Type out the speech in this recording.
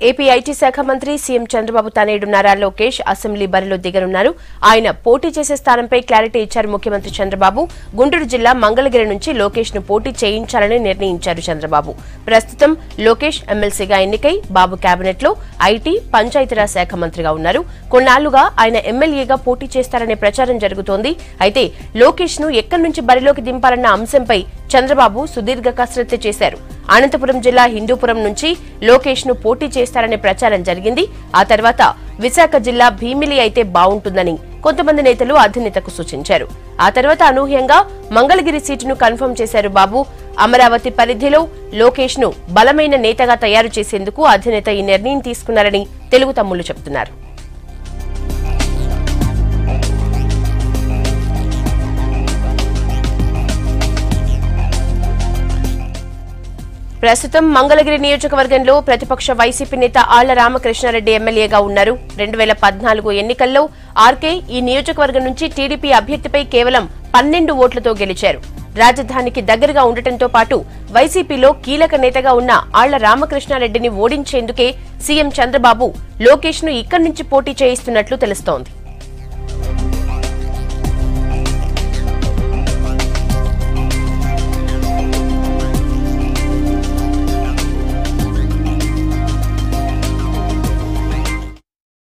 AP IT శాఖ మంత్రి CM Chandrababu తనయుడు నారా లోకేష్ అసెంబ్లీ బరిలో దిగనున్నారు. ఆయన పోటీ చేసే స్థానంపై క్లారిటీ ఇచ్చారు ముఖ్యమంత్రి చంద్రబాబు. గుంటూరు జిల్లా మంగళగిరి నుంచి లోకేష్ ను పోటీ చేయించాలని నిర్ణయించారు చంద్రబాబు. ప్రస్తుతం లోకేష్ ఎమ్మెల్సీగా ఎన్నికై బాబు కేబినెట్ లో ఐటీ, పంచాయతీరాజ్ శాఖ మంత్రిగా ఉన్నారు. కొన్నాళ్లుగా ఆయన ఎమ్మెల్యేగా పోటీ చేస్తారనే ప్రచారం జరుగుతోంది. అయితే లోకేష్ ను ఎక్కడి నుంచి బరిలోకి దింపాలన్న అంశంపై చంద్రబాబు సుదీర్ఘ కసరత్తు చేశారు. అనంతపురం జిల్లా హిందూపురం నుంచి లోకేష్ ను పోటీ చేస్తారనే ప్రచారం జరిగింది. ఆ తర్వాత విశాఖ జిల్లా భీమిలి అయితే బావుంటుందని కొంతమంది నేతలు అధినేతకు సూచించారు. ఆ తర్వాత అనూహ్యంగా మంగళగిరి సీటును కన్ఫర్మ్ చేశారు బాబు. అమరావతి పరిధిలో లోకేష్ ను బలమైన నేతగా తయారు చేసేందుకు అధినేత ఈ నిర్ణయం తీసుకున్నారని తెలుగు తమ్ముళ్లు చెబుతున్నారు. ప్రస్తుతం మంగళగిరి నియోజకవర్గంలో ప్రతిపక్ష వైసీపీ నేత ఆళ్ల రామకృష్ణారెడ్డి ఎమ్మెల్యేగా ఉన్నారు. 2014 ఎన్నికల్లో ఆర్కే ఈ నియోజకవర్గం నుంచి టీడీపీ అభ్యర్థిపై కేవలం 12 ఓట్లతో గెలిచారు. రాజధానికి దగ్గరగా ఉండటంతో పాటు వైసీపీలో కీలక నేతగా ఉన్న ఆళ్ల రామకృష్ణారెడ్డిని ఓడించేందుకే సీఎం చంద్రబాబు లోకేష్ ను ఇక్కడి నుంచి పోటీ చేయిస్తున్నట్లు తెలుస్తోంది.